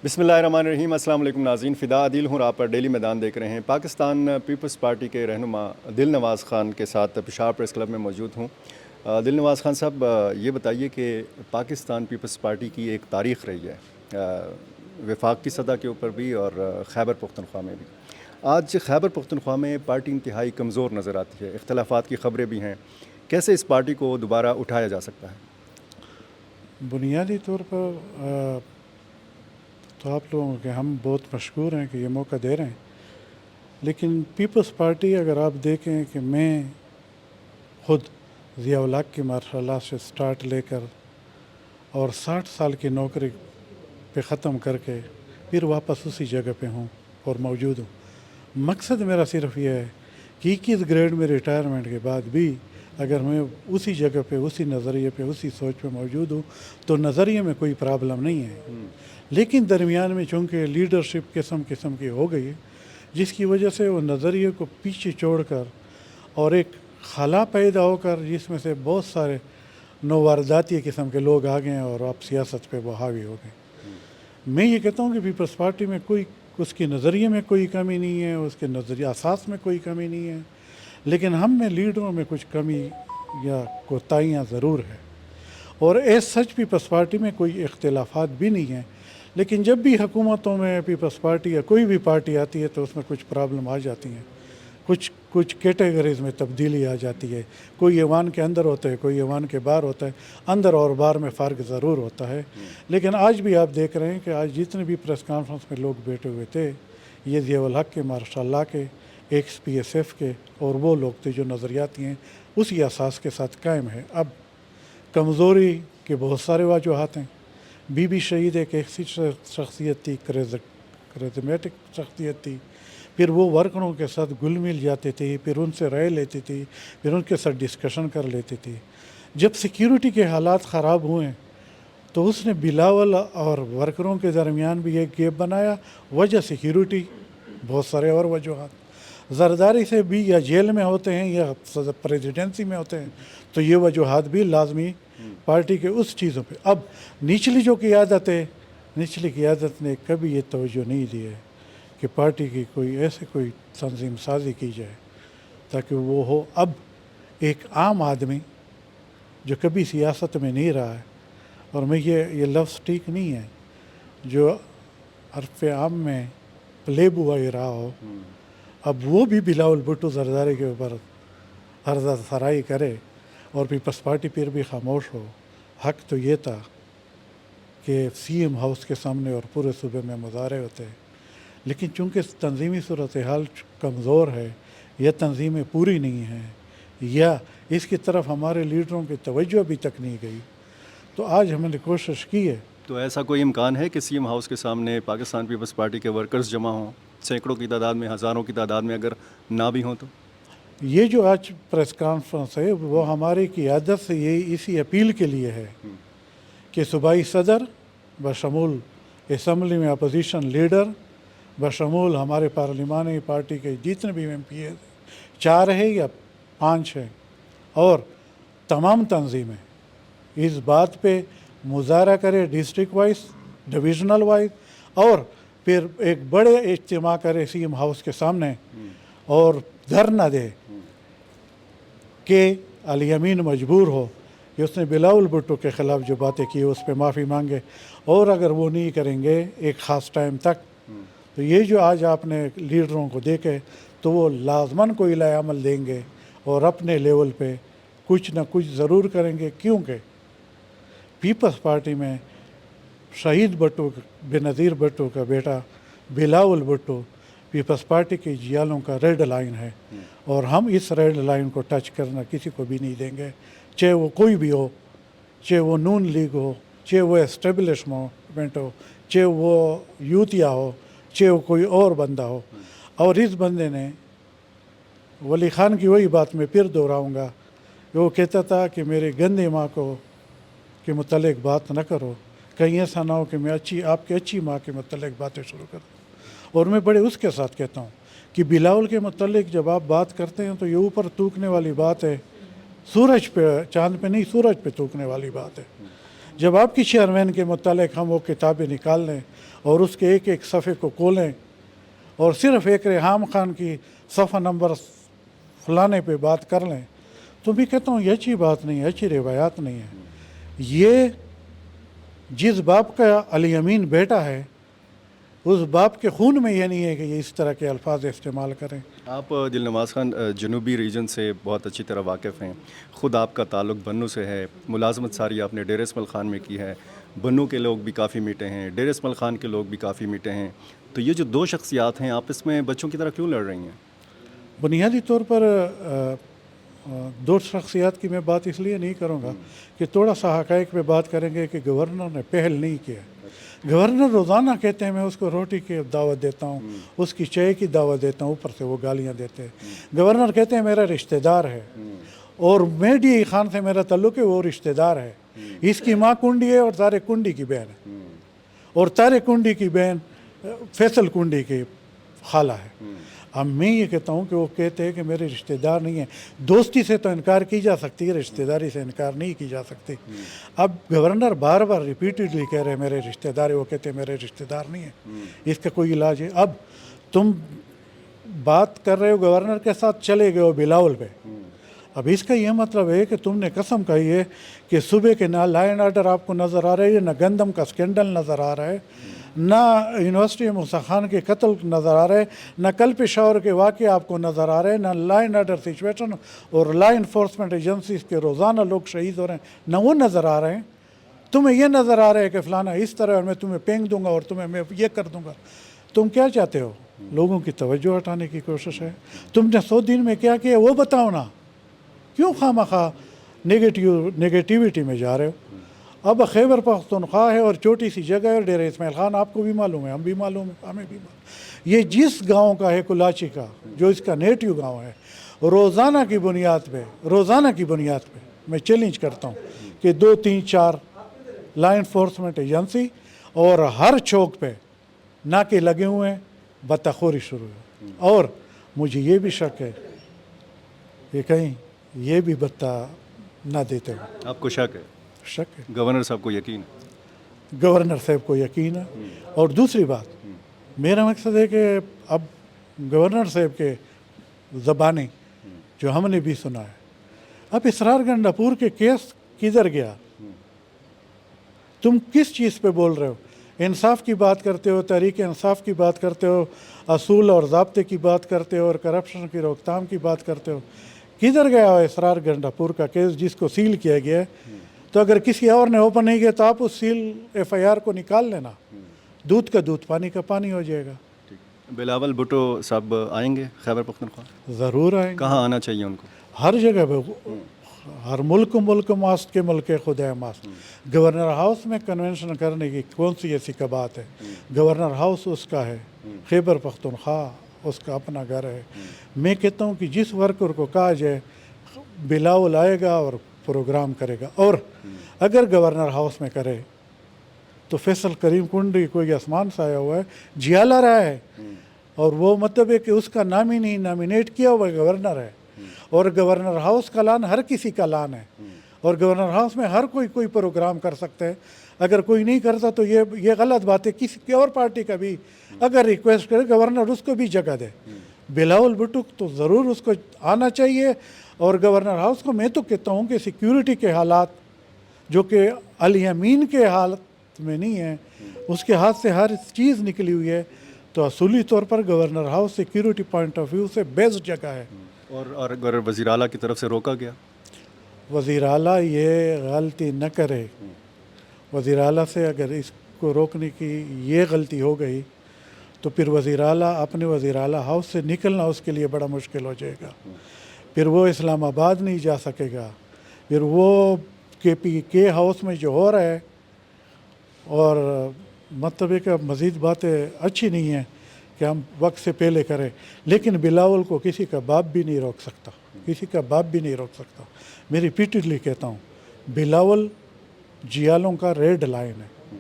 بسم اللہ الرحمن الرحیم۔ السلام علیکم ناظرین، فدا عادل ہوں اور آپ پر ڈیلی میدان دیکھ رہے ہیں۔ پاکستان پیپلز پارٹی کے رہنما دل نواز خان کے ساتھ پشاور پریس کلب میں موجود ہوں۔ دل نواز خان صاحب، یہ بتائیے کہ پاکستان پیپلز پارٹی کی ایک تاریخ رہی ہے وفاق کی سطح کے اوپر بھی اور خیبر پختونخوا میں بھی۔ آج خیبر پختونخوا میں پارٹی انتہائی کمزور نظر آتی ہے، اختلافات کی خبریں بھی ہیں۔ کیسے اس پارٹی کو دوبارہ اٹھایا جا سکتا ہے؟ بنیادی طور پر تو آپ لوگوں کے ہم بہت مشکور ہیں کہ یہ موقع دے رہے ہیں، لیکن پیپلز پارٹی اگر آپ دیکھیں کہ میں خود ضیاء الحق کی مارشاء سے سٹارٹ لے کر اور 60 سال کی نوکری پہ ختم کر کے پھر واپس اسی جگہ پہ ہوں اور موجود ہوں۔ مقصد میرا صرف یہ ہے کہ 21 گریڈ میں ریٹائرمنٹ کے بعد بھی اگر میں اسی جگہ پہ، اسی نظریے پہ، اسی سوچ پہ موجود ہوں تو نظریے میں کوئی پرابلم نہیں ہے، لیکن درمیان میں چونکہ لیڈرشپ قسم کی ہو گئی ہے، جس کی وجہ سے وہ نظریے کو پیچھے چھوڑ کر اور ایک خلا پیدا ہو کر جس میں سے بہت سارے نووارداتی قسم کے لوگ آ گئے ہیں اور اب سیاست پہ وہ حاوی ہو گئے۔ میں یہ کہتا ہوں کہ پیپلز پارٹی میں کوئی اس کے نظریے میں کوئی کمی نہیں ہے، اس کے نظریہ اساس میں کوئی کمی نہیں ہے، لیکن ہم میں لیڈروں میں کچھ کمی یا کوتاہیاں ضرور ہے، اور ایز سچ پیپلز پارٹی میں کوئی اختلافات بھی نہیں ہیں، لیکن جب بھی حکومتوں میں پیپلز پارٹی یا کوئی بھی پارٹی آتی ہے تو اس میں کچھ پرابلم آ جاتی ہیں، کچھ کیٹیگریز میں تبدیلی آ جاتی ہے، کوئی ایوان کے اندر ہوتا ہے، کوئی ایوان کے باہر ہوتا ہے، اندر اور باہر میں فرق ضرور ہوتا ہے۔ لیکن آج بھی آپ دیکھ رہے ہیں کہ آج جتنے بھی پریس کانفرنس میں لوگ بیٹھے ہوئے تھے، یہ ضیاء الحق کے، ماشاء اللہ کے، ایکس پی ایس ایف کے اور وہ لوگ تھے جو نظریاتی ہیں، اسی اساس کے ساتھ قائم ہے۔ اب کمزوری کے بہت سارے وجوہات ہیں۔ بی بی شہید ایک ایسی شخصیت تھی، کرزمیٹک شخصیت تھی، پھر وہ ورکروں کے ساتھ گل مل جاتی تھی، پھر ان سے رائے لیتی تھی، پھر ان کے ساتھ ڈسکشن کر لیتی تھی۔ جب سیکیورٹی کے حالات خراب ہوئے تو اس نے بلاول اور ورکروں کے درمیان بھی ایک گیپ بنایا، وجہ سیکیورٹی، بہت سارے اور وجوہات، زرداری سے بھی یا جیل میں ہوتے ہیں یا پریزیڈنسی میں ہوتے ہیں، تو یہ وجوہات بھی لازمی پارٹی کے اس چیزوں پہ۔ اب نچلی جو قیادت ہے، نچلی قیادت نے کبھی یہ توجہ نہیں دی ہے کہ پارٹی کی کوئی تنظیم سازی کی جائے تاکہ وہ ہو۔ اب ایک عام آدمی جو کبھی سیاست میں نہیں رہا ہے، اور میں یہ لفظ ٹھیک نہیں ہے، جو حرف عام میں پلے بوائے رہا ہو، اب وہ بھی بلاول بھٹو زرداری کے اوپر عرض سرائی کرے اور پیپلز پارٹی پھر بھی خاموش ہو۔ حق تو یہ تھا کہ سی ایم ہاؤس کے سامنے اور پورے صوبے میں مظاہرے ہوتے، لیکن چونکہ تنظیمی صورتحال کمزور ہے یا تنظیمیں پوری نہیں ہیں یا اس کی طرف ہمارے لیڈروں کی توجہ ابھی تک نہیں گئی، تو آج ہم نے کوشش کی ہے۔ تو ایسا کوئی امکان ہے کہ سی ایم ہاؤس کے سامنے پاکستان پیپلز پارٹی کے ورکرز جمع ہوں، سینکڑوں کی تعداد میں، ہزاروں کی تعداد میں اگر نہ بھی ہوں تو؟ یہ جو آج پریس کانفرنس ہے وہ ہماری قیادت سے یہ اسی اپیل کے لیے ہے کہ صوبائی صدر بشمول اسمبلی میں اپوزیشن لیڈر، بشمول ہمارے پارلیمانی پارٹی کے جتنے بھی ایم پی ہیں، 4 ہے یا 5 ہیں، اور تمام تنظیمیں اس بات پہ مظاہرہ کرے، ڈسٹرکٹ وائز، ڈویژنل وائز، اور پھر ایک بڑے اجتماع کرے سی ایم ہاؤس کے سامنے اور دھرنا دے کہ علی امین مجبور ہو کہ اس نے بلاول بھٹو کے خلاف جو باتیں کی اس پہ معافی مانگے، اور اگر وہ نہیں کریں گے ایک خاص ٹائم تک، تو یہ جو آج آپ نے لیڈروں کو دیکھے تو وہ لازماً کوئی لائے عمل دیں گے اور اپنے لیول پہ کچھ نہ کچھ ضرور کریں گے، کیونکہ پیپلز پارٹی میں شہید بھٹو، بے-نظیر بھٹو کا بیٹا بلاول بھٹو پیپلز پارٹی کی جیالوں کا ریڈ لائن ہے، اور ہم اس ریڈ لائن کو ٹچ کرنا کسی کو بھی نہیں دیں گے، چاہے وہ کوئی بھی ہو، چاہے وہ نون لیگ ہو، چاہے وہ اسٹیبلش موومنٹ ہو، چاہے وہ یوتیا ہو، چاہے وہ کوئی اور بندہ ہو۔ اور اس بندے نے ولی خان کی وہی بات میں پھر دہراؤں گا کہ وہ کہتا تھا کہ میرے گندے ماں کو کے متعلق بات نہ کرو، کہیں ایسا نہ ہو کہ میں آپ کی اچھی ماں کے متعلق باتیں شروع کر دوں۔ اور میں بڑے اس کے ساتھ کہتا ہوں کہ بلاول کے متعلق جب آپ بات کرتے ہیں تو یہ اوپر تھوکنے والی بات ہے، سورج پہ، چاند پہ نہیں، سورج پہ تھوکنے والی بات ہے۔ جب آپ کی چیئرمین کے متعلق ہم وہ کتابیں نکال لیں اور اس کے ایک ایک صفحے کو کھولیں اور صرف ایک ریحام خان کی صفحہ نمبر فلانے پہ بات کر لیں تو میں کہتا ہوں یہ اچھی بات نہیں ہے، اچھی روایات نہیں ہے۔ یہ جس باپ کا علی امین بیٹا ہے اس باپ کے خون میں یہ نہیں ہے کہ یہ اس طرح کے الفاظ استعمال کریں۔ آپ دل نواز خان جنوبی ریجن سے بہت اچھی طرح واقف ہیں، خود آپ کا تعلق بنو سے ہے، ملازمت ساری آپ نے ڈیر اسماعیل خان میں کی ہے، بنو کے لوگ بھی کافی میٹھے ہیں، ڈیر اسماعیل خان کے لوگ بھی کافی میٹھے ہیں، تو یہ جو دو شخصیات ہیں آپس میں بچوں کی طرح کیوں لڑ رہی ہیں؟ بنیادی طور پر دو شخصیات کی میں بات اس لیے نہیں کروں گا کہ تھوڑا سا حقائق پہ بات کریں گے کہ گورنر نے پہل نہیں کیا۔ گورنر روزانہ کہتے ہیں میں اس کو روٹی کی دعوت دیتا ہوں، اس کی چائے کی دعوت دیتا ہوں، اوپر سے وہ گالیاں دیتے ہیں۔ گورنر کہتے ہیں میرا رشتہ دار ہے اور مہدی خان سے میرا تعلق ہے، وہ رشتہ دار ہے، اس کی ماں کنڈی ہے اور طارق کنڈی کی بہن ہے، اور طارق کنڈی کی بہن فیصل کنڈی کی خالہ ہے۔ اب میں یہ کہتا ہوں کہ وہ کہتے ہیں کہ میرے رشتہ دار نہیں ہیں۔ دوستی سے تو انکار کی جا سکتی ہے، رشتہ داری سے انکار نہیں کی جا سکتی۔ اب گورنر بار بار ریپیٹڈلی کہہ رہے ہیں میرے رشتہ دار ہے، وہ کہتے ہیں میرے رشتہ دار نہیں ہیں، اس کا کوئی علاج ہے؟ اب تم بات کر رہے ہو گورنر کے ساتھ، چلے گئے ہو بلاول پہ، اب اس کا یہ مطلب ہے کہ تم نے قسم کہی ہے کہ صبح کے نہ لا اینڈ آرڈر آپ کو نظر آ رہا ہے، نہ گندم کا سکینڈل نظر آ رہا ہے، نہ یونیورسٹی موسیٰ خان کے قتل نظر آ رہے، نہ کل پشاور کے واقعے آپ کو نظر آ رہے، نہ لا اینڈ آرڈر سچویشن اور لا انفورسمنٹ ایجنسیز کے روزانہ لوگ شہید ہو رہے ہیں، نہ وہ نظر آ رہے ہیں۔ تمہیں یہ نظر آ رہا ہے کہ فلانا اس طرح اور میں تمہیں پینگ دوں گا اور تمہیں میں یہ کر دوں گا۔ تم کیا چاہتے ہو؟ لوگوں کی توجہ ہٹانے کی کوشش ہے۔ تم نے 100 دن میں کیا کیا وہ بتاؤ نا، کیوں خواہ نگیٹیوٹی میں جا رہے ہو؟ اب خیبر پختونخوا ہے اور چھوٹی سی جگہ ہے، ڈیرہ اسماعیل خان آپ کو بھی معلوم ہے، ہم بھی معلوم ہے، ہمیں بھی معلوم۔ یہ جس گاؤں کا ہے کلاچی کا، جو اس کا نیٹیو گاؤں ہے، روزانہ کی بنیاد پہ میں چیلنج کرتا ہوں کہ 2 3 4 لا انفورسمنٹ ایجنسی اور ہر چوک پہ ناکے لگے ہوئے ہیں، بتخوری شروع ہے۔ اور مجھے یہ بھی شک ہے کہ کہیں یہ بھی بتا نہ دیتے ہو۔ آپ کو شک ہے؟ شک ہے، گورنر صاحب کو یقین ہے؟ گورنر صاحب کو یقین ہے۔ اور دوسری بات، میرا مقصد ہے کہ اب گورنر صاحب کے زبانی جو ہم نے بھی سنا ہے، اب اسرار گنڈاپور کے کیس کدھر گیا؟ تم کس چیز پہ بول رہے ہو؟ انصاف کی بات کرتے ہو، تحریک انصاف کی بات کرتے ہو، اصول اور ضابطے کی بات کرتے ہو اور کرپشن کی روک تھام کی بات کرتے ہو۔ کدھر گیا ہو اسرار گنڈاپور کا کیس جس کو سیل کیا گیا ہے؟ تو اگر کسی اور نے اوپن نہیں کیا تو آپ اس سیل FIR کو نکال لینا، دودھ کا دودھ پانی کا پانی ہو جائے گا۔ بلاول بھٹو صاحب آئیں گے خیبر پختونخوا؟ ضرور آئیں گے، کہاں آنا چاہیے ان کو؟ ہر جگہ پہ، ہر ملک ماست کے ملک خدا ماست۔ گورنر ہاؤس میں کنونشن کرنے کی کون سی ایسی کا بات ہے؟ گورنر ہاؤس اس کا ہے، خیبر پختونخوا اس کا اپنا گھر ہے۔ میں کہتا ہوں کہ جس ورکر کو کہا جائے بلاول آئے گا اور پروگرام کرے گا، اور اگر گورنر ہاؤس میں کرے تو فیصل کریم کنڈی کوئی آسمان سے آیا ہوا ہے، جیالا رہا ہے، اور وہ مطلب ہے کہ اس کا نام ہی نہیں نامینیٹ کیا ہوا گورنر ہے، اور گورنر ہاؤس کا لان ہر کسی کا لان ہے، اور گورنر ہاؤس میں ہر کوئی پروگرام کر سکتا ہے۔ اگر کوئی نہیں کرتا تو یہ غلط بات ہے۔ کسی اور پارٹی کا بھی اگر ریکویسٹ کرے گورنر اس کو بھی جگہ دے۔ بلاول بھٹو تو ضرور اس کو آنا چاہیے، اور گورنر ہاؤس کو میں تو کہتا ہوں کہ سیکیورٹی کے حالات جو کہ علی امین کے حالت میں نہیں ہیں، اس کے ہاتھ سے ہر چیز نکلی ہوئی ہے، تو اصولی طور پر governor house security point of view سے بیسٹ جگہ ہے۔ اور اگر وزیر اعلیٰ کی طرف سے روکا گیا؟ وزیر اعلیٰ یہ غلطی نہ کرے۔ وزیر اعلیٰ سے اگر اس کو روکنے کی یہ غلطی ہو گئی تو پھر وزیر اعلیٰ اپنے وزیر اعلیٰ ہاؤس سے نکلنا اس کے لیے بڑا مشکل ہو جائے گا۔ پھر وہ اسلام آباد نہیں جا سکے گا، پھر وہ KPK ہاؤس میں جو ہو رہا ہے، اور مطلب ہے کہ اب مزید باتیں اچھی نہیں ہیں کہ ہم وقت سے پہلے کریں، لیکن بلاول کو کسی کا باپ بھی نہیں روک سکتا، کسی کا باپ بھی نہیں روک سکتا۔ میں ریپیٹڈلی کہتا ہوں، بلاول جیالوں کا ریڈ لائن ہے،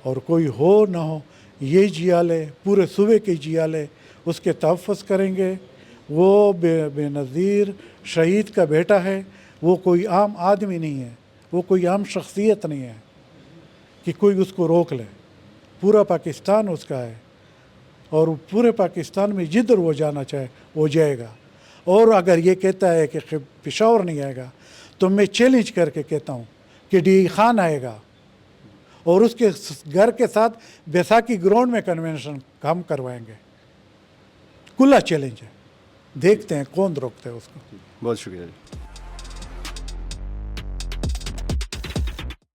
اور کوئی ہو نہ ہو یہ جیالے پورے صوبے کے جیالے اس کے تحفظ کریں گے۔ وہ بے نظیر شہید کا بیٹا ہے، وہ کوئی عام آدمی نہیں ہے، وہ کوئی عام شخصیت نہیں ہے کہ کوئی اس کو روک لے. پورا پاکستان اس کا ہے اور پورے پاکستان میں جدھر وہ جانا چاہے وہ جائے گا. اور اگر یہ کہتا ہے کہ پشاور نہیں آئے گا تو میں چیلنج کر کے کہتا ہوں کہ ڈی خان آئے گا اور اس کے گھر کے ساتھ بیساکھی گراؤنڈ میں کنونشن ہم کروائیں گے. کھلا چیلنج ہے, دیکھتے ہیں کون روکتا ہے اس کو. بہت شکریہ جی.